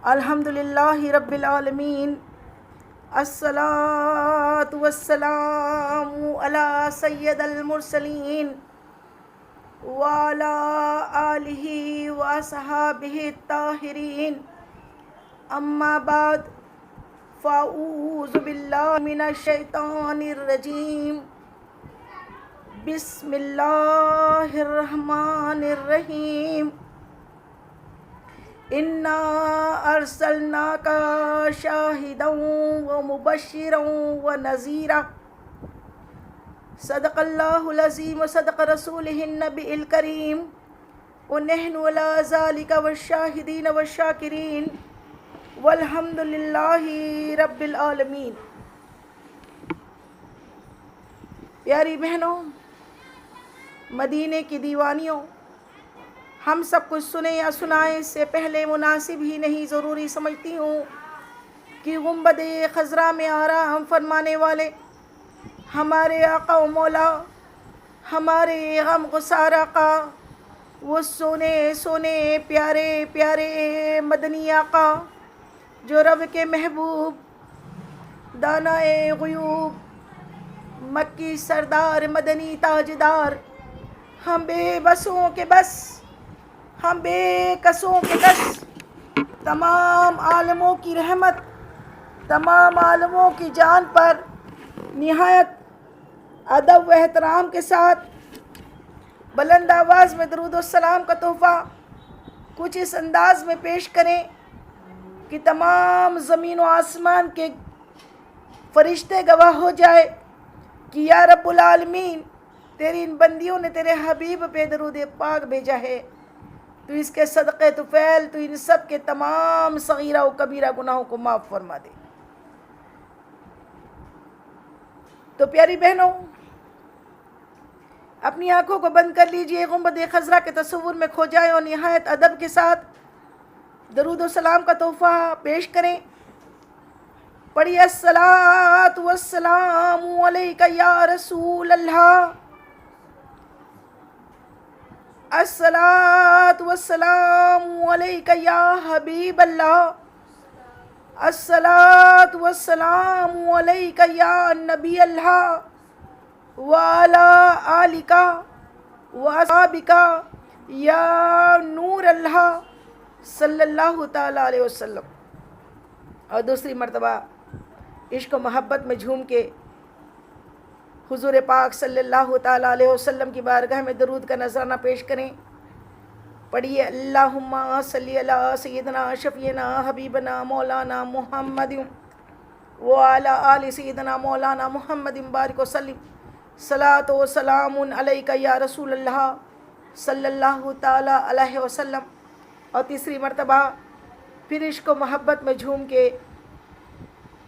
الحمدللہ رب العالمین، الصلاۃ والسلام علی سید المرسلین وعلی آلہ وصحابہ الطاہرین، اما بعد فاعوذ باللہ من الشیطان الرجیم، بسم اللہ الرحمن الرحیم۔ انا ارسلناک شاہدا ومبشرا ونذیرا، صدق اللہ العظیم وصدق رسولہ النبی الکریم، ونحن علی ذلک والشاہدین والشاکرین، والحمد للہ رب العالمین۔ پیاری بہنوں، مدینے کی دیوانیوں، ہم سب کچھ سنے یا سنائے اس سے پہلے مناسب ہی نہیں ضروری سمجھتی ہوں کہ گنبد خضرا میں آرام فرمانے والے ہمارے آقا و مولا، ہمارے غم گسار آقا، وہ سونے سونے پیارے پیارے مدنی آقا، جو رب کے محبوب، دانائے غیوب، مکی سردار، مدنی تاجدار، ہم بے بسوں کے بس، ہم بے کسوں کے کس، تمام عالموں کی رحمت، تمام عالموں کی جان پر نہایت ادب و احترام کے ساتھ بلند آواز میں درود و سلام کا تحفہ کچھ اس انداز میں پیش کریں کہ تمام زمین و آسمان کے فرشتے گواہ ہو جائے کہ یا رب العالمین، تیری ان بندیوں نے تیرے حبیب پہ درود پاک بھیجا ہے، تو اس کے صدقے طفیل تو ان سب کے تمام صغیرہ و کبیرہ گناہوں کو معاف فرما دے۔ تو پیاری بہنوں، اپنی آنکھوں کو بند کر لیجئے، گنبد خضرا کے تصور میں کھو جائیں اور نہایت ادب کے ساتھ درود و سلام کا تحفہ پیش کریں۔ پڑھیے الصلاۃ والسلام علیک یا رسول اللہ، الصلاۃ والسلام علیک یا حبیب اللہ، الصلاۃ والسلام علیک یا نبی اللہ، وعلی آلک واصحابک یا نور اللہ، صلی اللہ تعالی علیہ وسلم۔ اور دوسری مرتبہ عشق و محبت میں جھوم کے حضور پاک صلی اللہ تعالی علیہ وسلم کی بارگاہ میں درود کا نذرانہ پیش کریں۔ پڑھیے اللہم صلی علی سیدنا شفیعنا حبیبنا مولانا محمد وعلی آل سیدنا مولانا محمد بارک وسلم، صلاۃ و سلام علیک یا رسول اللہ صلی اللہ تعالی علیہ وسلم۔ اور تیسری مرتبہ پھر عشق و محبت میں جھوم کے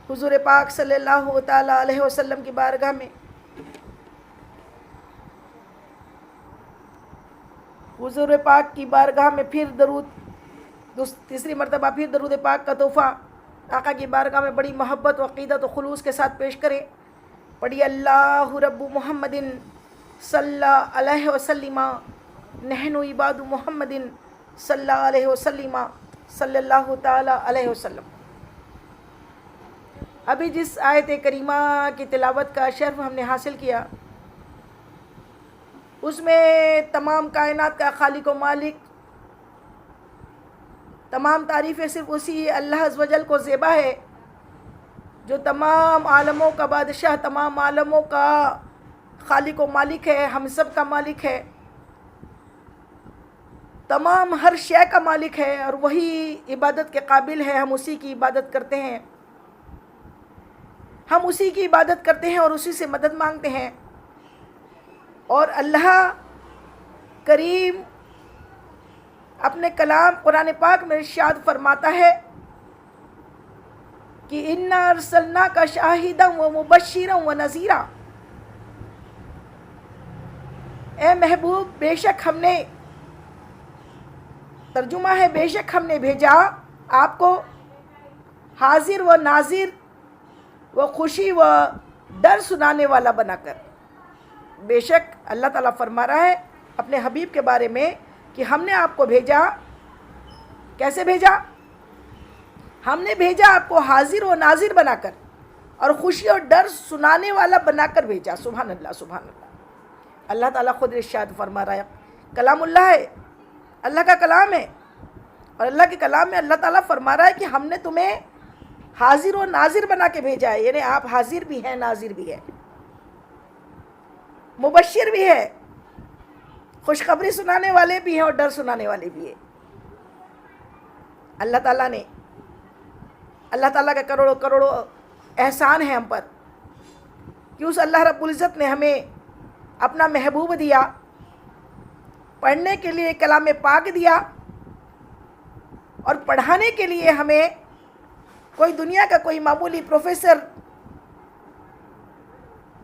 حضور پاک صلی اللہ تعالی علیہ وسلم کی بارگاہ میں حضور پاک کی بارگاہ میں پھر تیسری مرتبہ پھر درود پاک کا تحفہ آقا کی بارگاہ میں بڑی محبت و عقیدت و خلوص کے ساتھ پیش کریں۔ پڑھیے اللہ رب محمد صلی علیہ وسلم، نحن عباد محمد صلی علیہ وسلم، صلی اللہ تعالی علیہ وسلم۔ ابھی جس آیت کریمہ کی تلاوت کا شرف ہم نے حاصل کیا، اس میں تمام کائنات کا خالق و مالک، تمام تعریفیں صرف اسی اللہ عز و جل کو زیبا ہے، جو تمام عالموں کا بادشاہ، تمام عالموں کا خالق و مالک ہے، ہم سب کا مالک ہے، تمام ہر شے کا مالک ہے، اور وہی عبادت کے قابل ہے۔ ہم اسی کی عبادت کرتے ہیں، ہم اسی کی عبادت کرتے ہیں اور اسی سے مدد مانگتے ہیں۔ اور اللہ کریم اپنے کلام قرآن پاک میں ارشاد فرماتا ہے کہ انا ارسلناک شاہدا ومبشرا ونذیرا، اے محبوب، بے شک ہم نے، ترجمہ ہے بے شک ہم نے بھیجا آپ کو حاضر و ناظر و خوشی و ڈر سنانے والا بنا کر۔ بے شک اللہ تعالیٰ فرما رہا ہے اپنے حبیب کے بارے میں کہ ہم نے آپ کو بھیجا، کیسے بھیجا؟ ہم نے بھیجا آپ کو حاضر و ناظر بنا کر اور خوشی اور ڈر سنانے والا بنا کر بھیجا. سبحان اللہ سبحان اللہ. اللہ تعالیٰ خود ارشاد فرما رہا ہے, کلام اللہ ہے, اللہ کا کلام ہے, اور اللہ کے کلام میں اللہ تعالیٰ فرما رہا ہے کہ ہم نے تمہیں حاضر و ناظر بنا کے بھیجا ہے. یعنی آپ حاضر بھی ہیں, ناظر بھی ہے, مبشر بھی ہے, خوشخبری سنانے والے بھی ہیں اور ڈر سنانے والے بھی ہیں. اللہ تعالیٰ نے, اللہ تعالیٰ کا کروڑوں کروڑوں احسان ہے ہم پر کہ اس اللہ رب العزت نے ہمیں اپنا محبوب دیا, پڑھنے کے لیے کلام پاک دیا, اور پڑھانے کے لیے ہمیں کوئی دنیا کا کوئی معمولی پروفیسر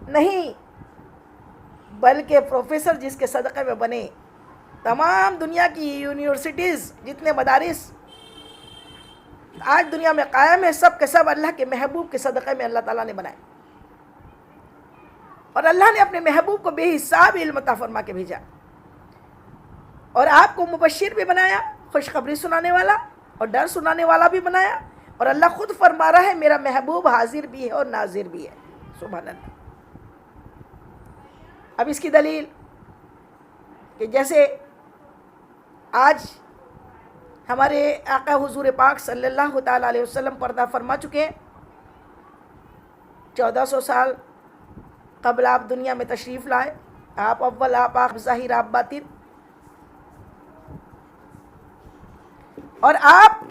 نہیں, بلکہ پروفیسر جس کے صدقے میں بنے تمام دنیا کی یونیورسٹیز, جتنے مدارس آج دنیا میں قائم ہے, سب کے سب اللہ کے محبوب کے صدقے میں اللہ تعالیٰ نے بنائے. اور اللہ نے اپنے محبوب کو بے حساب علم عطا فرما کے بھیجا, اور آپ کو مبشر بھی بنایا, خوشخبری سنانے والا اور ڈر سنانے والا بھی بنایا. اور اللہ خود فرما رہا ہے میرا محبوب حاضر بھی ہے اور ناظر بھی ہے. سبحان اللہ. اب اس کی دلیل کہ جیسے آج ہمارے آقا حضور پاک صلی اللہ تعالیٰ علیہ وسلم پردہ فرما چکے ہیں, 1400 سال قبل آپ دنیا میں تشریف لائے. آپ اول, آپ آخر, ظاہر, آپ باطن, اور آپ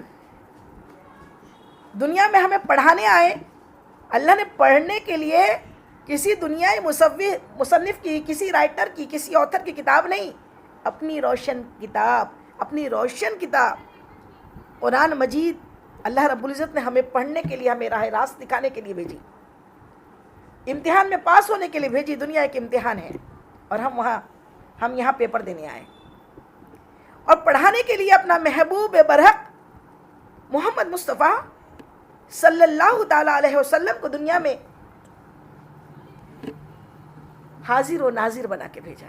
دنیا میں ہمیں پڑھانے آئے. اللہ نے پڑھنے کے لیے کسی دنیائی مصنف کی, کسی رائٹر کی, کسی آتھر کی کتاب نہیں, اپنی روشن کتاب, اپنی روشن کتاب قرآن مجید اللہ رب العزت نے ہمیں پڑھنے کے لیے, ہمیں راہ راست دکھانے کے لیے بھیجی, امتحان میں پاس ہونے کے لیے بھیجی. دنیا ایک امتحان ہے اور ہم یہاں پیپر دینے آئے, اور پڑھانے کے لیے اپنا محبوب برحق محمد مصطفیٰ صلی اللہ تعالیٰ علیہ وسلم کو دنیا میں حاضر و ناظر بنا کے بھیجا.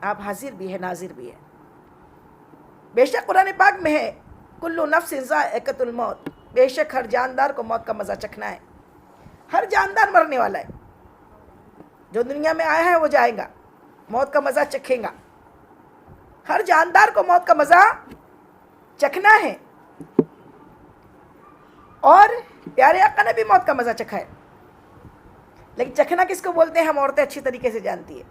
آپ حاضر بھی ہے, ناظر بھی ہے. بے شک قرآن پاک میں ہے, کلو نفس ذائقۃ الموت, بے شک ہر جاندار کو موت کا مزہ چکھنا ہے. ہر جاندار مرنے والا ہے, جو دنیا میں آیا ہے وہ جائے گا, موت کا مزہ چکھے گا. ہر جاندار کو موت کا مزہ چکھنا ہے, اور پیارے آقا نے بھی موت کا مزہ چکھا ہے. لیکن چکھنا کس کو بولتے ہیں ہم عورتیں اچھی طریقے سے جانتی ہیں.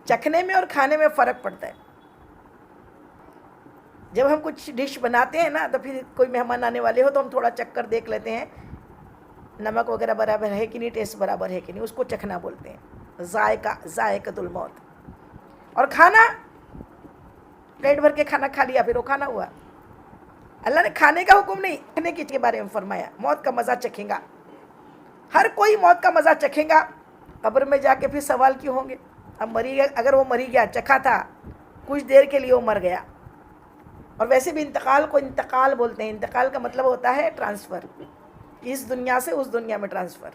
چکھنے میں اور کھانے میں فرق پڑتا ہے. جب ہم کچھ ڈش بناتے ہیں نا, تو پھر کوئی مہمان آنے والے ہو تو ہم تھوڑا چکھ کر دیکھ لیتے ہیں نمک وغیرہ برابر ہے کہ نہیں, ٹیسٹ برابر ہے کہ نہیں, اس کو چکھنا بولتے ہیں. ذائقہ, ذائقۃ الموت. اور کھانا, پیٹ بھر کے کھانا کھا لیا پھر وہ کھانا ہوا. اللہ نے کھانے کا حکم نہیں, کھانے کے بارے میں فرمایا, موت کا مزہ چکھیں گا. ہر کوئی موت کا مزہ چکھیں گا. قبر میں جا کے پھر سوال کیوں ہوں گے؟ اب مری گیا, اگر وہ مری گیا, چکھا تھا, کچھ دیر کے لیے وہ مر گیا. اور ویسے بھی انتقال کو انتقال بولتے ہیں. انتقال کا مطلب ہوتا ہے ٹرانسفر, اس دنیا سے اس دنیا میں ٹرانسفر.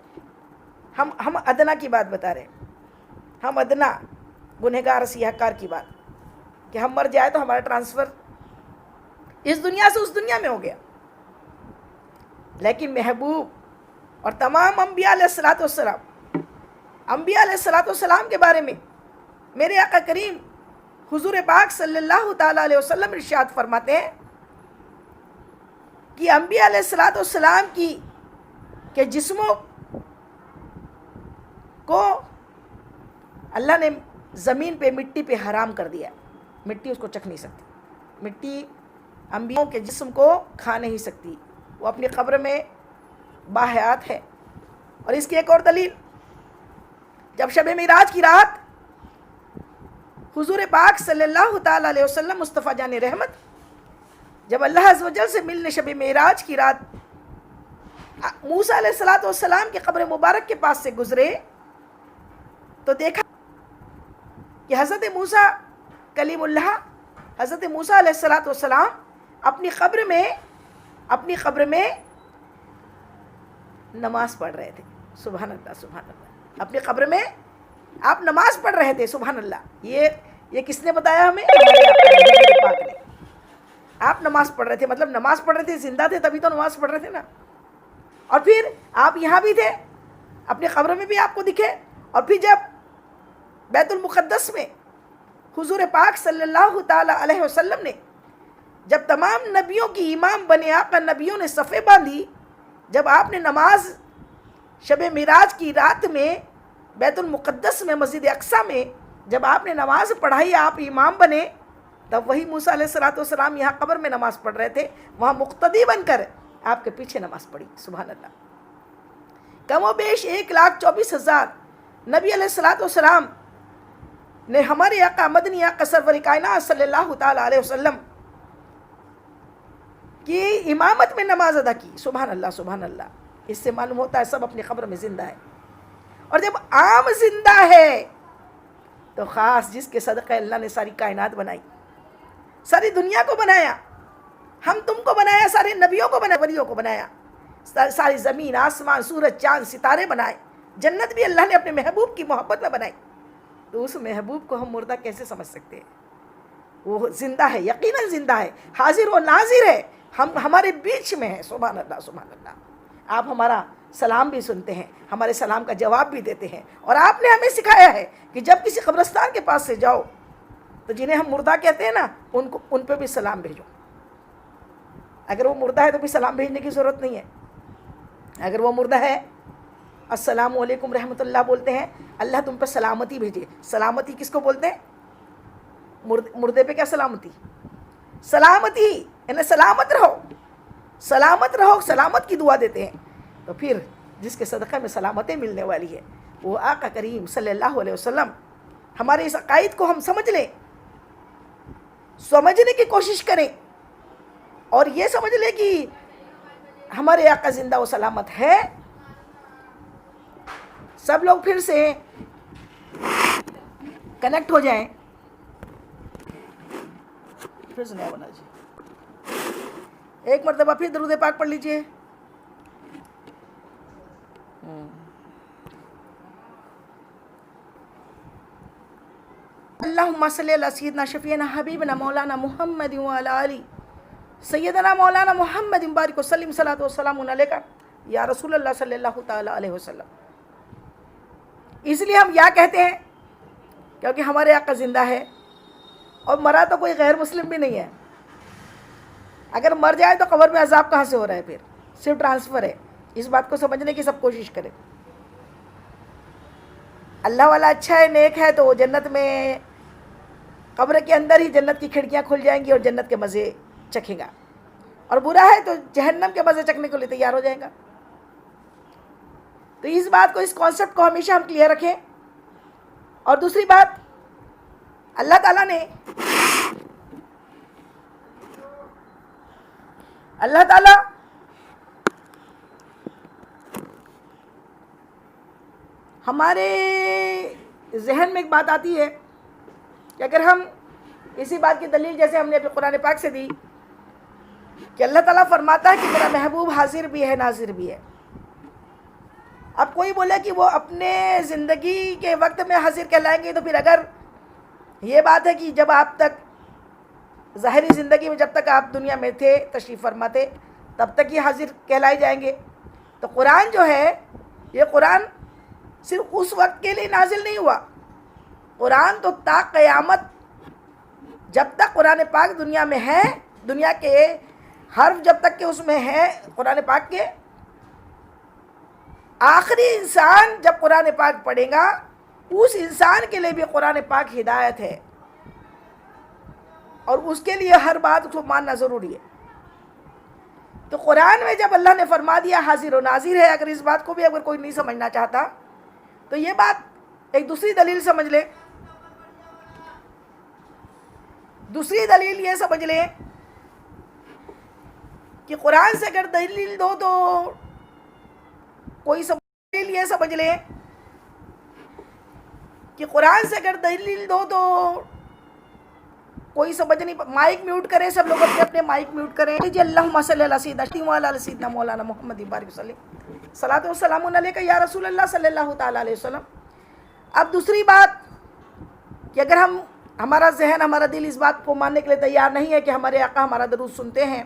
ہم ادنا کی بات بتا رہے ہیں, ہم ادنا گنہگار سیاہ کار کی بات, کہ ہم مر جائے تو ہمارا ٹرانسفر اس دنیا سے اس دنیا میں ہو گیا. لیکن محبوب اور تمام انبیاء علیہ الصلوۃ والسلام, انبیاء علیہ الصلوۃ والسلام کے بارے میں میرے آقا کریم حضور پاک صلی اللہ تعالیٰ علیہ وسلم ارشاد فرماتے ہیں کہ انبیاء علیہ الصلوۃ والسلام کی کہ جسموں کو اللہ نے زمین پہ, مٹی پہ حرام کر دیا. مٹی اس کو چکھ نہیں سکتی. مٹی انبیاء کے جسم کو کھا نہیں سکتی, وہ اپنی قبر میں باحیات ہے. اور اس کی ایک اور دلیل, جب شب معراج کی رات حضور پاک صلی اللہ تعالیٰ علیہ وسلم مصطفیٰ جان رحمت جب اللہ عز و جل سے ملنے شب معراج کی رات موسیٰ علیہ الصلوۃ والسلام کی قبر مبارک کے پاس سے گزرے, تو دیکھا کہ حضرت موسیٰ کلیم اللہ, حضرت موسیٰ علیہ الصلوۃ والسلام اپنی قبر میں نماز پڑھ رہے تھے. سبحان اللہ سبحان اللہ. اپنی قبر میں آپ نماز پڑھ رہے تھے. سبحان اللہ. یہ کس نے بتایا ہمیں؟ ہمارے پاک نے. آپ نماز پڑھ رہے تھے، مطلب نماز پڑھ رہے تھے، زندہ تھے تبھی تو نماز پڑھ رہے تھے نا. اور پھر آپ یہاں بھی تھے، اپنی قبر میں بھی آپ کو دکھے. اور پھر جب بیت المقدس میں حضور پاک صلی اللہ تعالی علیہ وسلم نے جب تمام نبیوں کی امام بنے، آقا نبیوں نے صفیں باندھی، جب آپ نے نماز شب معراج کی رات میں بیت المقدس میں مسجد اقصیٰ میں جب آپ نے نماز پڑھائی، آپ امام بنے، تب وہی موسیٰ علیہ السلام یہاں قبر میں نماز پڑھ رہے تھے، وہاں مقتدی بن کر آپ کے پیچھے نماز پڑھی. سبحان اللہ. کم و بیش 1,24,000 نبی علیہ السلام نے ہمارے آقا مدنی آقا سرور کائنات صلی اللہ تعالیٰ علیہ وسلم کی امامت میں نماز ادا کی. سبحان اللہ سبحان اللہ. اس سے معلوم ہوتا ہے سب اپنی قبر میں زندہ ہے. اور جب عام زندہ ہے تو خاص جس کے صدقے اللہ نے ساری کائنات بنائی، ساری دنیا کو بنایا، ہم تم کو بنایا، سارے نبیوں کو بنایا، ولیوں کو بنایا، ساری زمین آسمان سورج چاند ستارے بنائے، جنت بھی اللہ نے اپنے محبوب کی محبت میں بنائی. تو اس محبوب کو ہم مردہ کیسے سمجھ سکتے ہیں؟ وہ زندہ ہے، یقیناً زندہ ہے، حاضر و ناظر ہے، ہمارے بیچ میں ہے. سبحان اللہ سبحان اللہ. آپ ہمارا سلام بھی سنتے ہیں، ہمارے سلام کا جواب بھی دیتے ہیں. اور آپ نے ہمیں سکھایا ہے کہ جب کسی قبرستان کے پاس سے جاؤ تو جنہیں ہم مردہ کہتے ہیں نا، ان پہ بھی سلام بھیجو. اگر وہ مردہ ہے تو بھی سلام بھیجنے کی ضرورت نہیں ہے. اگر وہ مردہ ہے، السلام علیکم رحمۃ اللہ بولتے ہیں، اللہ تم پہ سلامتی بھیجے. سلامتی کس کو بولتے ہیں؟ مردے پہ کیا سلامتی؟ سلامتی یعنی سلامت رہو، سلامت رہو، سلامت کی دعا دیتے ہیں. تو پھر جس کے صدقے میں سلامتیں ملنے والی ہے وہ آقا کریم صلی اللہ علیہ وسلم. ہمارے اس عقائد کو ہم سمجھ لیں، سمجھنے کی کوشش کریں، اور یہ سمجھ لیں کہ ہمارے آقا زندہ و سلامت ہے. سب لوگ پھر سے کنیکٹ ہو جائیں. پھر سے نیا بنا جی، ایک مرتبہ پھر درود پاک پڑھ لیجئے. اللہم صلی علی سیدنا شفیعنا حبیبنا مولانا محمد وعلی آلہ سیدنا مولانا محمد بارک وسلم صلاۃ وسلام علیکہ یا رسول اللہ صلی اللہ تعالیٰ علیہ وسلم. اس لیے ہم یا کہتے ہیں کیونکہ ہمارے آقا زندہ ہے، اور مرا تو کوئی غیر مسلم بھی نہیں ہے. اگر مر جائے تو قبر میں عذاب کہاں سے ہو رہا ہے؟ پھر صرف ٹرانسفر ہے. اس بات کو سمجھنے کی سب کوشش کریں. اللہ والا اچھا ہے، نیک ہے، تو وہ جنت میں قبر کے اندر ہی جنت کی کھڑکیاں کھل جائیں گی اور جنت کے مزے چکھے گا. اور برا ہے تو جہنم کے مزے چکھنے کے لیے تیار ہو جائے گا. تو اس بات کو، اس کانسیپٹ کو ہمیشہ ہم کلیئر رکھیں. اور دوسری بات، اللہ تعالیٰ نے ہمارے ذہن میں ایک بات آتی ہے کہ اگر ہم اسی بات کی دلیل جیسے ہم نے اپنے قرآن پاک سے دی کہ اللہ تعالیٰ فرماتا ہے کہ میرا محبوب حاضر بھی ہے ناظر بھی ہے. اب کوئی بولے کہ وہ اپنے زندگی کے وقت میں حاضر کہلائیں گے، تو پھر اگر یہ بات ہے کہ جب آپ تک ظاہری زندگی میں، جب تک آپ دنیا میں تھے، تشریف فرما تھے، تب تک ہی حاضر کہلائے جائیں گے. تو قرآن جو ہے، یہ قرآن صرف اس وقت کے لیے نازل نہیں ہوا. قرآن تو تا قیامت، جب تک قرآن پاک دنیا میں ہے، دنیا کے حرف جب تک کہ اس میں ہے قرآن پاک کے، آخری انسان جب قرآن پاک پڑھے گا، اس انسان کے لیے بھی قرآن پاک ہدایت ہے، اور اس کے لیے ہر بات کو ماننا ضروری ہے. تو قرآن میں جب اللہ نے فرما دیا حاضر و ناظر ہے، اگر اس بات کو بھی اگر کوئی نہیں سمجھنا چاہتا تو یہ بات ایک دوسری دلیل سمجھ لے. دوسری دلیل یہ سمجھ لیں کہ قرآن سے اگر دلیل دو تو کوئی دلیل یہ سمجھ لیں کہ قرآن سے اگر دلیل دو تو کوئی سمجھ نہیں. مائک میوٹ کریں سب لوگ، اپنے اپنے مائک میوٹ کریں. جی اللہم صلی علی سیدنا مولانا محمد بارک وسلم صلاۃ وسلام علیکہ یا رسول اللہ صلی اللہ تعالیٰ علیہ وسلم. اب دوسری بات کہ اگر ہمارا ذہن ہمارا دل اس بات کو ماننے کے لیے تیار نہیں ہے کہ ہمارے آقا ہمارا درود سنتے ہیں.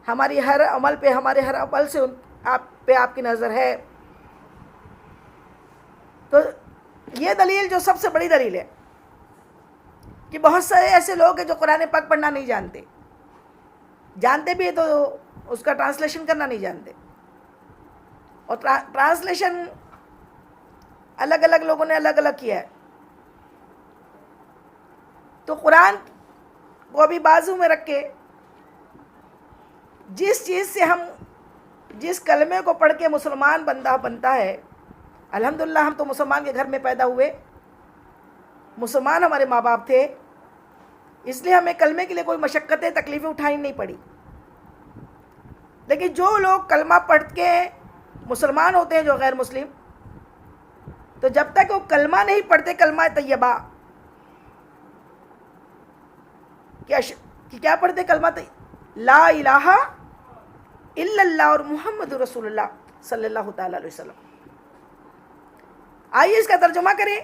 ہماری ہر عمل پہ ہمارے ہر عمل سے آپ پہ آپ کی نظر ہے. تو یہ دلیل جو سب سے بڑی دلیل ہے کہ بہت سارے ایسے لوگ ہیں جو قرآن پاک پڑھنا نہیں جانتے, جانتے بھی ہیں تو اس کا ٹرانسلیشن کرنا نہیں جانتے, اور ٹرانسلیشن الگ الگ لوگوں نے الگ الگ کیا ہے. تو قرآن کو ابھی بازو میں رکھ کے جس چیز سے ہم جس کلمے کو پڑھ کے مسلمان بندہ بنتا ہے, الحمدللہ ہم تو مسلمان کے گھر میں پیدا ہوئے, مسلمان ہمارے ماں باپ تھے, اس لیے ہمیں کلمے کے لیے کوئی مشقتیں تکلیفیں اٹھانی نہیں پڑی. لیکن جو لوگ کلمہ پڑھ کے مسلمان ہوتے ہیں, جو غیر مسلم, تو جب تک وہ کلمہ نہیں پڑھتے, کلمہ طیبہ کیا پڑھتے, کلمہ لا الہ الا اللہ اور محمد رسول اللہ صلی اللہ تعالیٰ علیہ وسلم. آئیے اس کا ترجمہ کریں.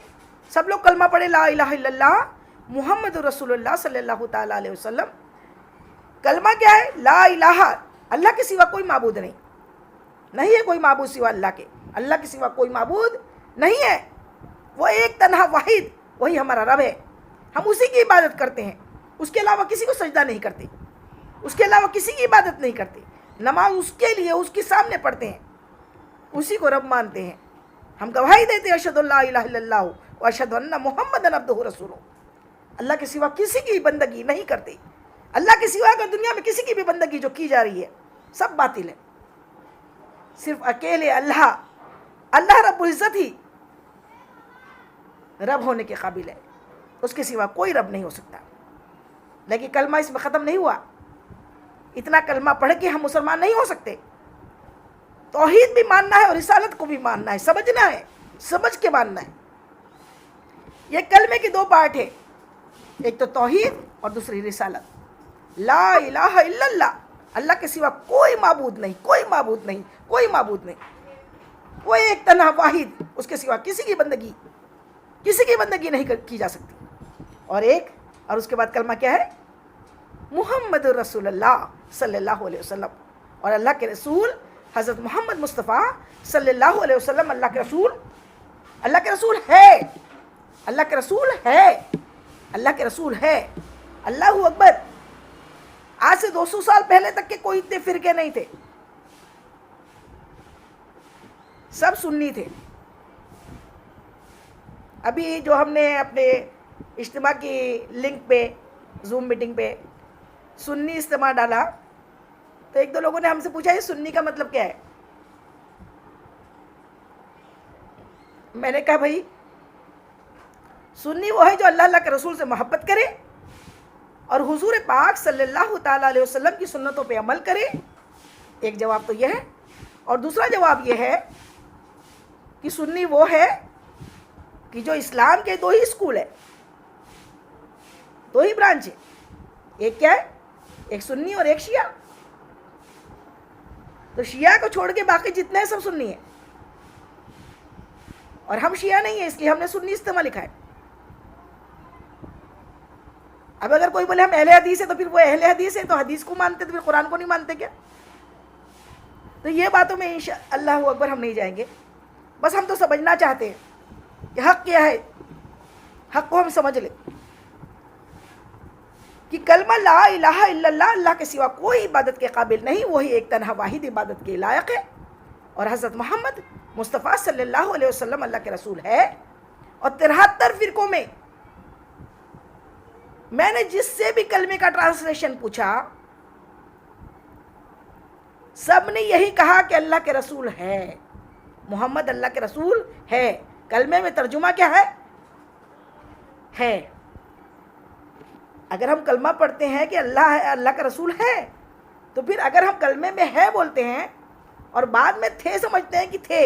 سب لوگ کلمہ پڑھیں, لا الہ الا اللہ محمد رسول اللہ صلی اللہ تعالیٰ علیہ وسلم. کلمہ کیا ہے؟ لا الہ, اللہ کے سوا کوئی معبود نہیں ہے کوئی معبود سوا اللہ کے. اللہ کے سوا کوئی معبود نہیں ہے, وہ ایک تنہا واحد, وہی ہمارا رب ہے. ہم اسی کی عبادت کرتے ہیں, اس کے علاوہ کسی کو سجدہ نہیں کرتے, اس کے علاوہ کسی کی عبادت نہیں کرتے. نماز اس کے لیے, اس کے سامنے پڑھتے ہیں, اسی کو رب مانتے ہیں. ہم گواہی دیتے ہیں اشہد اللہ الہ الا اللہ و اشہد ان محمد عبدہ رسولہ. اللہ کے سوا کسی کی بندگی نہیں کرتے. اللہ کے سوا اگر دنیا میں کسی کی بھی بندگی جو کی جا رہی ہے سب باطل ہے. صرف اکیلے اللہ رب العزت ہی رب ہونے کے قابل ہے, اس کے سوا کوئی رب نہیں ہو سکتا. لیکن کلمہ اس میں ختم نہیں ہوا. اتنا کلمہ پڑھ کے ہم مسلمان نہیں ہو سکتے. توحید بھی ماننا ہے اور رسالت کو بھی ماننا ہے, سمجھنا ہے, سمجھ کے ماننا ہے. یہ کلمے کے دو پارٹ ہیں, ایک تو توحید اور دوسری رسالت. لا الہ الا اللہ, اللہ کے سوا کوئی معبود نہیں, کوئی معبود نہیں, کوئی معبود نہیں, وہ ایک تنہا واحد, اس کے سوا کسی کی بندگی نہیں کی جا سکتی. اور اس کے بعد کلمہ کیا ہے؟ محمد رسول اللہ صلی اللہ علیہ وسلم. اور اللہ کے رسول حضرت محمد مصطفیٰ صلی اللہ علیہ وسلم اللہ کے رسول ہے. اللہ کے رسول ہے. اللہ کے رسول ہے. اللہ اکبر. آج سے 200 سال پہلے تک کے کوئی اتنے فرقے نہیں تھے, سب سنی تھے. ابھی جو ہم نے اپنے اجتماع کی لنک پہ, زوم میٹنگ پہ سنی اجتماع ڈالا, تو ایک دو لوگوں نے ہم سے پوچھا یہ سنی کا مطلب کیا ہے. میں نے کہا بھائی سنی وہ ہے جو اللہ کے رسول سے محبت کرے اور حضور پاک صلی اللہ تعالیٰ علیہ وسلم کی سنتوں پہ عمل کرے. ایک جواب تو یہ ہے. اور دوسرا جواب یہ ہے کہ سنی وہ ہے کہ جو اسلام کے دو ہی اسکول ہے, دو ہی برانچ ہے. ایک کیا ہے؟ ایک سنی اور ایک شیعہ. تو شیعہ کو چھوڑ کے باقی جتنے ہیں سب سنی ہیں, اور ہم شیعہ نہیں ہیں, اس لیے ہم نے سنی اجتماع لکھا ہے. اب اگر کوئی بولے ہم اہل حدیث ہے, تو پھر وہ اہل حدیث ہے تو حدیث کو مانتے, تو پھر قرآن کو نہیں مانتے کیا؟ تو یہ باتوں میں اللہ اکبر ہم نہیں جائیں گے. بس ہم تو سمجھنا چاہتے ہیں کہ حق کیا ہے, حق کو ہم سمجھ لیں کہ کلمہ لا الہ الا اللہ, اللہ کے سوا کوئی عبادت کے قابل نہیں, وہی ایک تنہا واحد عبادت کے لائق ہے. اور حضرت محمد مصطفیٰ صلی اللہ علیہ وسلم اللہ کے رسول ہے. اور 73 فرقوں میں نے جس سے بھی کلمے کا ٹرانسلیشن پوچھا, سب نے یہی کہا کہ اللہ کے رسول ہے, محمد اللہ کے رسول ہے. کلمے میں ترجمہ کیا ہے. اگر ہم کلمہ پڑھتے ہیں کہ اللہ ہے, اللہ کا رسول ہے, تو پھر اگر ہم کلمے میں ہے بولتے ہیں اور بعد میں تھے سمجھتے ہیں کہ تھے,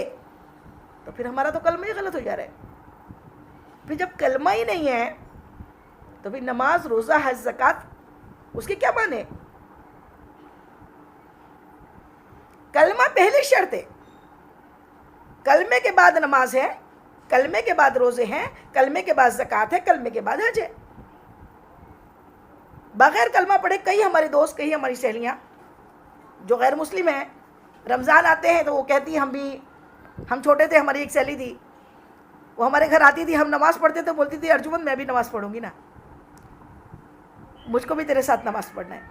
تو پھر ہمارا تو کلمہ ہی غلط ہو جا رہا ہے. پھر جب کلمہ ہی نہیں ہے تو پھر نماز, روزہ, حج, زکوٰۃ اس کے کیا معنی؟ کلمہ پہلی شرط ہے, کلمے کے بعد نماز ہے, کلمے کے بعد روزے ہیں، کلمے کے بعد زکوٰۃ ہے، کلمے کے بعد حج ہے۔ بغیر کلمہ پڑھے کئی ہمارے دوست، کئی ہماری سہیلیاں جو غیر مسلم ہیں، رمضان آتے ہیں تو وہ کہتی ہیں ہم چھوٹے تھے، ہماری ایک سہیلی تھی، وہ ہمارے گھر آتی تھی، ہم نماز پڑھتے تھے، بولتی تھی ارجمن میں بھی نماز پڑھوں گی نا، مجھ کو بھی تیرے ساتھ نماز پڑھنا ہے۔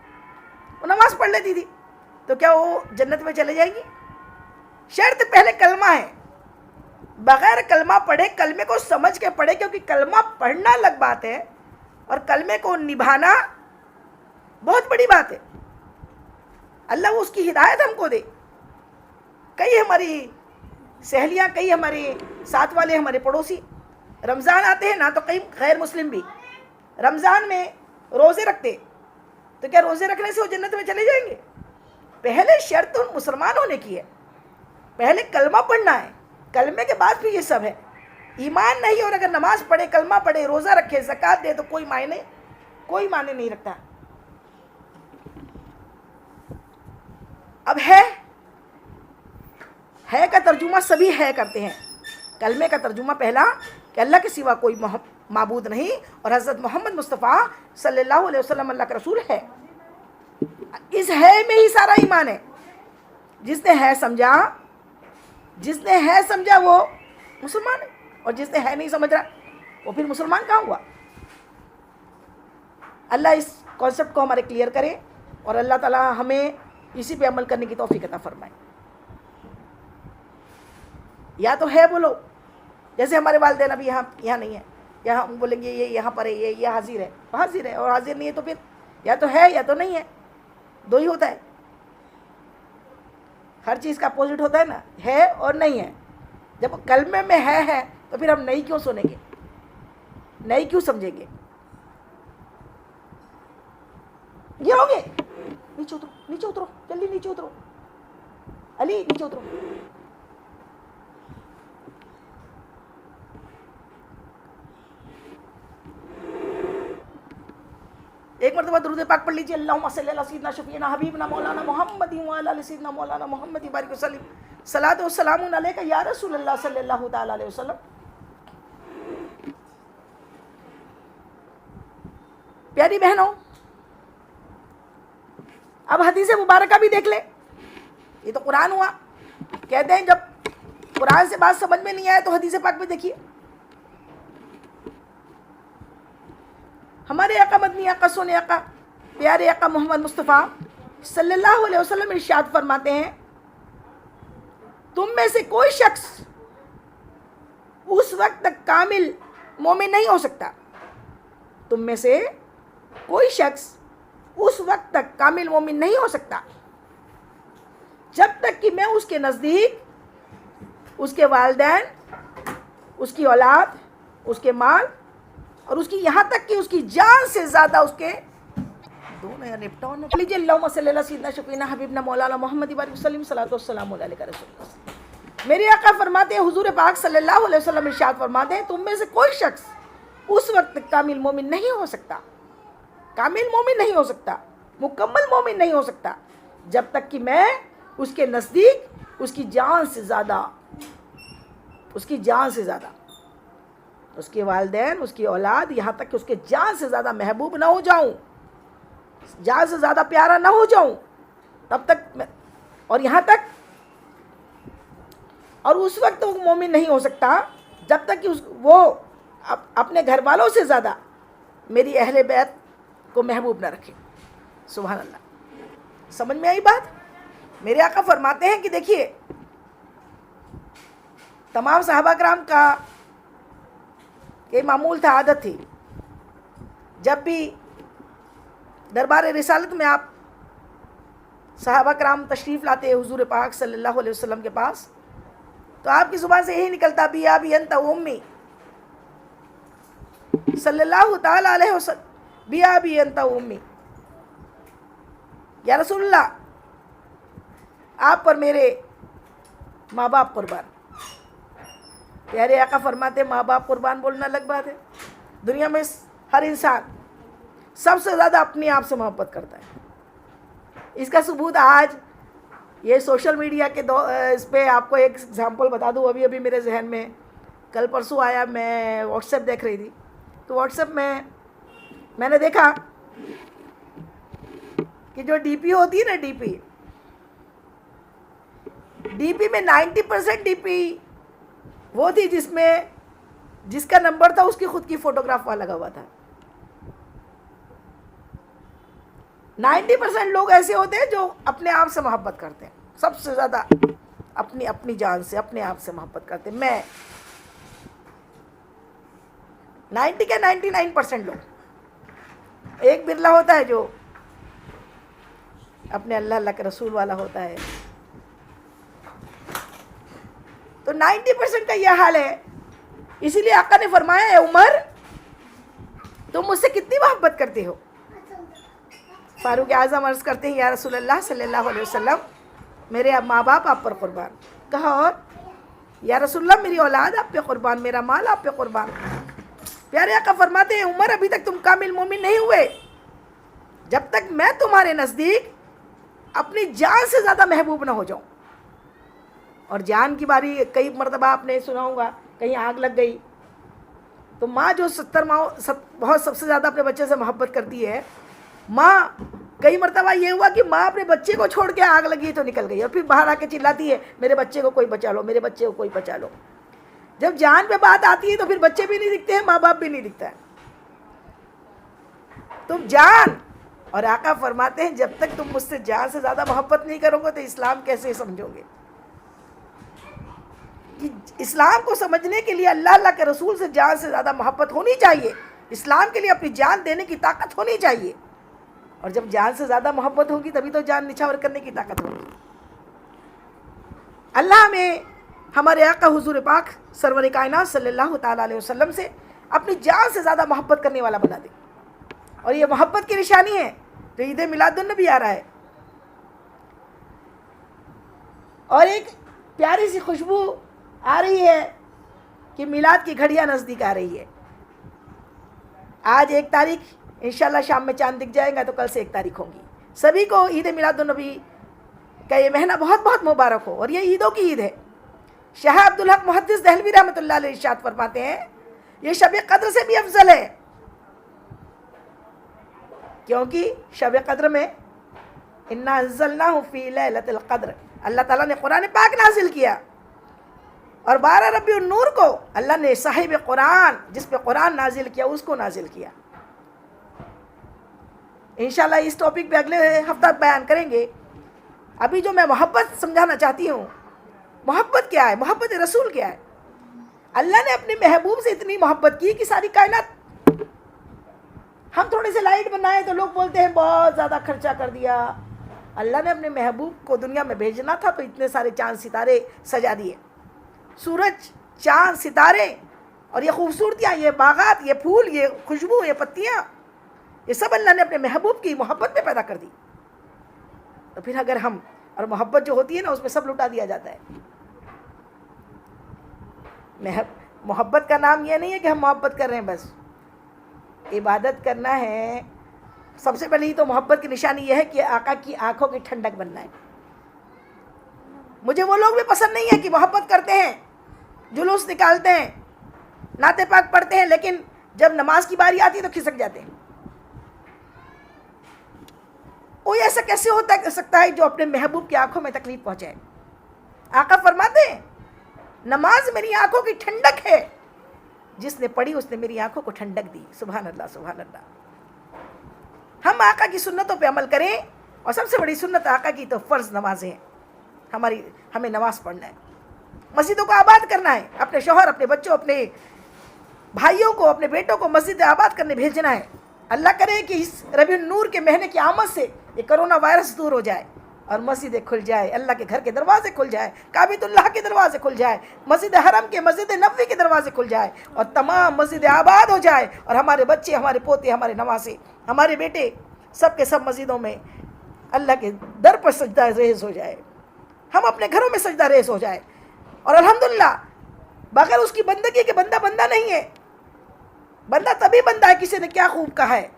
وہ نماز پڑھ لیتی تھی، تو کیا وہ جنت میں چلے جائیں گی؟ شرط پہلے کلمہ ہے، بغیر کلمہ پڑھے، کلمے کو سمجھ کے پڑھے، کیونکہ کلمہ پڑھنا الگ بات ہے اور کلمے کو نبھانا بہت بڑی بات ہے۔ اللہ وہ اس کی ہدایت ہم کو دے۔ کئی ہماری سہیلیاں، کئی ہمارے ساتھ والے، ہمارے پڑوسی رمضان آتے ہیں نا تو کئی غیر مسلم بھی رمضان میں روزے رکھتے، تو کیا روزے رکھنے سے وہ جنت میں چلے جائیں گے؟ پہلے شرط ان مسلمان ہونے کی ہے، پہلے کلمہ پڑھنا ہے، کلمے کے بعد بھی یہ سب ہے۔ ایمان نہیں، اور اگر نماز پڑھے، کلمہ پڑھے، روزہ رکھے، زکوٰۃ دے تو کوئی معنی نہیں رکھتا۔ اب ہے کا ترجمہ سبھی ہے کرتے ہیں۔ کلمے کا ترجمہ پہلا کہ اللہ کے سوا کوئی معبود نہیں اور حضرت محمد مصطفیٰ صلی اللہ علیہ وسلم اللہ کا رسول ہے۔ اس ہے میں ہی سارا ایمان ہے۔ جس نے ہے سمجھا وہ مسلمان ہے، اور جس نے ہے نہیں سمجھ رہا وہ پھر مسلمان کہاں ہوا؟ اللہ اس کانسیپٹ کو ہمارے کلیئر کرے، اور اللہ تعالیٰ ہمیں اسی پہ عمل کرنے کی توفیق عطا فرمائے۔ یا تو ہے بولو، جیسے ہمارے والدین ابھی یہاں نہیں ہے، یہاں ہم بولیں گے یہ یہاں پر ہے، یہ حاضر ہے، اور حاضر نہیں ہے تو پھر یا تو ہے یا تو نہیں ہے، دو ہی ہوتا ہے۔ ہر چیز کا اپوزٹ ہوتا ہے نا، ہے اور نہیں ہے۔ جب کلمے میں ہے تو پھر ہم نہیں کیوں سنیں گے، نہیں کیوں سمجھیں گے؟ یہ ہوگے نیچے اترو جلدی، نیچے اترو علی، نیچے اترو۔ ایک مرتبہ درود پاک پڑھ لیجیے، اللہم صلی علی سیدنا شفیعنا حبیبنا مولانا محمد وعلی آل سیدنا مولانا محمد بارک وسلم، صلاۃ و سلام علیک یا رسول اللہ صلی اللہ تعالی علیہ وسلم۔ پیاری بہنوں، اب حدیث مبارکہ بھی دیکھ لیں۔ یہ تو قرآن ہوا، کہتے ہیں جب قرآن سے بات سمجھ میں نہیں آئے تو حدیث پاک بھی دیکھیے۔ ہمارے آقا، مدنی آقا، سونے آقا، پیارے آقا محمد مصطفیٰ صلی اللہ علیہ وسلم ارشاد فرماتے ہیں، تم میں سے کوئی شخص اس وقت تک کامل مومن نہیں ہو سکتا، تم میں سے کوئی شخص اس وقت تک کامل مومن نہیں ہو سکتا جب تک کہ میں اس کے نزدیک اس کے والدین، اس کی اولاد، اس کے مال اور اس کی، یہاں تک کہ اس کی جان سے زیادہ اس کے دونوں یا نپٹاؤن لیجیے، اللہم صلی اللہ سیدنا شفیعنا حبیبنا مولانا محمد بارک وسلم، صلاۃ و سلام علیک رسول اللہ۔ میرے آقا فرماتے ہیں، حضور پاک صلی اللہ علیہ وسلم ارشاد فرماتے ہیں، تم میں سے کوئی شخص اس وقت تک کامل مومن نہیں ہو سکتا، کامل مومن نہیں ہو سکتا، مکمل مومن نہیں ہو سکتا جب تک کہ میں اس کے نزدیک اس کی جان سے زیادہ، اس کی جان سے زیادہ، اس کے والدین، اس کی اولاد، یہاں تک کہ اس کے جان سے زیادہ محبوب نہ ہو جاؤں، جان سے زیادہ پیارا نہ ہو جاؤں، تب تک اور یہاں تک، اور اس وقت وہ مومن نہیں ہو سکتا جب تک کہ وہ اپنے گھر والوں سے زیادہ میری اہل بیت کو محبوب نہ رکھے۔ سبحان اللہ، سمجھ میں آئی بات؟ میرے آقا فرماتے ہیں کہ دیکھیے، تمام صحابہ کرام کا یہ معمول تھا، عادت تھی، جب بھی دربار رسالت میں آپ صحابہ کرام تشریف لاتے حضور پاک صلی اللہ علیہ وسلم کے پاس، تو آپ کی زبان سے یہی نکلتا، بی ابی انت امی، صلی اللہ تعالی علیہ وسلم، بی ابی انت امی، یا رسول اللہ آپ پر میرے ماں باپ قربان۔ پیارے آقا فرماتے ماں باپ قربان بولنا الگ بات ہے، دنیا میں ہر انسان سب سے زیادہ اپنے آپ سے محبت کرتا ہے۔ اس کا ثبوت آج یہ سوشل میڈیا کے اس پہ آپ کو ایک اگزامپل بتا دوں، ابھی میرے ذہن میں کل پرسوں آیا، میں واٹس ایپ دیکھ رہی تھی تو واٹس ایپ میں نے دیکھا کہ جو ڈی پی ہوتی ہے نا، ڈی پی میں 90% ڈی پی وہ تھی جس کا نمبر تھا اس کی خود کی فوٹوگراف وہاں لگا ہوا تھا۔ 90% لوگ ایسے ہوتے ہیں جو اپنے آپ سے محبت کرتے ہیں، سب سے زیادہ اپنی جان سے، اپنے آپ سے محبت کرتے ہیں۔ میں 99% لوگ، ایک برلا ہوتا ہے جو اپنے اللہ کے رسول والا ہوتا ہے۔ تو 90% کا یہ حال ہے۔ اسی لیے آقا نے فرمایا، اے عمر تم مجھ سے کتنی محبت کرتے ہو؟ فاروق اعظم عرض کرتے ہیں، یا رسول اللہ صلی اللہ علیہ وسلم، میرے ماں باپ آپ پر قربان۔ کہا اور؟ یا رسول اللہ میری اولاد آپ پہ قربان، میرا مال آپ پہ قربان۔ پیارے آقا فرماتے ہیں، عمر ابھی تک تم کامل مومن نہیں ہوئے جب تک میں تمہارے نزدیک اپنی جان سے زیادہ محبوب نہ ہو جاؤں۔ اور جان کی باری کئی مرتبہ آپ نے سنا ہوگا، کہیں آگ لگ گئی تو ماں جو 70 ماہ بہت سب سے زیادہ اپنے بچے سے محبت کرتی ہے، ماں کئی مرتبہ یہ ہوا کہ ماں اپنے بچے کو چھوڑ کے آگ لگی تو نکل گئی اور پھر باہر آ کے چلاتی ہے، میرے بچے کو کوئی بچا لو، میرے بچے کو کوئی بچا لو۔ جب جان پہ بات آتی ہے تو پھر بچے بھی نہیں دکھتے ہیں، ماں باپ بھی نہیں دکھتا ہے۔ تم جان، اور آقا فرماتے ہیں جب تک تم مجھ سے جان سے زیادہ محبت نہیں کرو گے تو اسلام کیسے سمجھو گے؟ کہ اسلام کو سمجھنے کے لیے اللہ کے رسول سے جان سے زیادہ محبت ہونی چاہیے، اسلام کے لیے اپنی جان دینے کی طاقت ہونی چاہیے، اور جب جان سے زیادہ محبت ہوگی تبھی تو جان نچھاور کرنے کی طاقت ہوگی۔ اللہ ہمیں ہمارے آقا حضور پاک سرور کائنات صلی اللہ تعالیٰ علیہ وسلم سے اپنی جان سے زیادہ محبت کرنے والا بنا دے، اور یہ محبت کی نشانی ہے۔ تو عید میلاد النبی آ رہا ہے، اور ایک پیاری سی خوشبو آ رہی ہے کہ میلاد کی گھڑیاں نزدیک آ رہی ہے۔ آج 1 تاریخ، انشاءاللہ شام میں چاند دکھ جائے گا تو کل سے 1 تاریخ ہوگی۔ سبھی کو عید میلاد النبی کا یہ مہینہ بہت بہت مبارک ہو، اور یہ عیدوں کی عید ہے۔ شاہ عبدالحق محدث دہلوی رحمۃ اللہ علیہ ارشاد فرماتے ہیں، یہ شب قدر سے بھی افضل ہے، کیونکہ شب قدر میں انا انزلناہ فی لیلۃ القدر، اللہ تعالیٰ نے قرآن پاک نازل کیا، اور 12 ربیع النور کو اللہ نے صاحب قرآن، جس پہ قرآن نازل کیا، اس کو نازل کیا۔ انشاءاللہ اس ٹاپک پہ اگلے ہفتہ بیان کریں گے۔ ابھی جو میں محبت سمجھانا چاہتی ہوں، محبت کیا ہے، محبت رسول کیا ہے۔ اللہ نے اپنے محبوب سے اتنی محبت کی کہ ساری کائنات، ہم تھوڑے سے لائٹ بنائے تو لوگ بولتے ہیں بہت زیادہ خرچہ کر دیا۔ اللہ نے اپنے محبوب کو دنیا میں بھیجنا تھا تو اتنے سارے چاند ستارے سجا دیے، سورج، چاند، ستارے، اور یہ خوبصورتیاں، یہ باغات، یہ پھول، یہ خوشبو، یہ پتیاں، یہ سب اللہ نے اپنے محبوب کی محبت میں پیدا کر دی۔ تو پھر اگر ہم، اور محبت جو ہوتی ہے نا، اس میں سب لٹا دیا جاتا ہے۔ محبت کا نام یہ نہیں ہے کہ ہم محبت کر رہے ہیں بس، عبادت کرنا ہے۔ سب سے پہلے تو محبت کی نشانی یہ ہے کہ آقا کی آنکھوں کی ٹھنڈک بننا ہے۔ مجھے وہ لوگ بھی پسند نہیں ہے کہ محبت کرتے ہیں، جلوس نکالتے ہیں، نعت پاک پڑھتے ہیں، لیکن جب نماز کی باری آتی ہے تو کھسک جاتے ہیں۔ کوئی ایسا کیسے ہو سکتا ہے جو اپنے محبوب کی آنکھوں میں تکلیف پہنچائے؟ آقا فرماتے ہیں، نماز میری آنکھوں کی ٹھنڈک ہے، جس نے پڑھی اس نے میری آنکھوں کو ٹھنڈک دی۔ سبحان اللہ، سبحان اللہ۔ ہم آقا کی سنتوں پہ عمل کریں، اور سب سے بڑی سنت آقا کی تو فرض نمازیں ہیں۔ ہمیں نماز پڑھنا ہے، مسجدوں کو آباد کرنا ہے، اپنے شوہر، اپنے بچوں، اپنے بھائیوں کو، اپنے بیٹوں کو مسجد آباد کرنے بھیجنا ہے۔ اللہ کرے کہ اس ربیع النور کے مہینے کی آمد سے یہ کرونا وائرس دور ہو جائے اور مسجدیں کھل جائے، اللہ کے گھر کے دروازے کھل جائے، کعبۃ اللہ کے دروازے کھل جائے، مسجد حرم کے، مسجد نبوی کے دروازے کھل جائے، اور تمام مسجدیں آباد ہو جائے، اور ہمارے بچے، ہمارے پوتے، ہمارے نواسے، ہمارے بیٹے، سب کے سب مسجدوں میں اللہ کے در پر سجدہ ریز ہو جائے، ہم اپنے گھروں میں سجدہ ریز ہو جائے۔ اور الحمدللہ بغیر اس کی بندگی کے بندہ بندہ نہیں ہے۔ بندہ تبھی بندہ ہے، کسی نے کیا خوب کہا ہے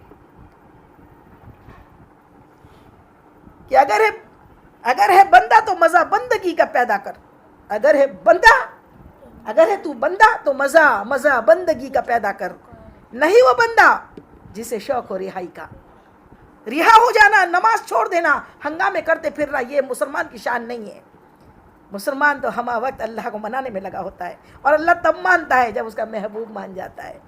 کہ اگر ہے بندہ تو مزہ بندگی کا پیدا کر، اگر ہے بندہ، اگر ہے تو بندہ تو مزہ بندگی کا پیدا کر، نہیں وہ بندہ جسے شوق ہو رہائی کا، رہا ہو جانا، نماز چھوڑ دینا، ہنگامے کرتے پھر رہا، یہ مسلمان کی شان نہیں ہے۔ مسلمان تو ہمہ وقت اللہ کو منانے میں لگا ہوتا ہے، اور اللہ تب مانتا ہے جب اس کا محبوب مان جاتا ہے۔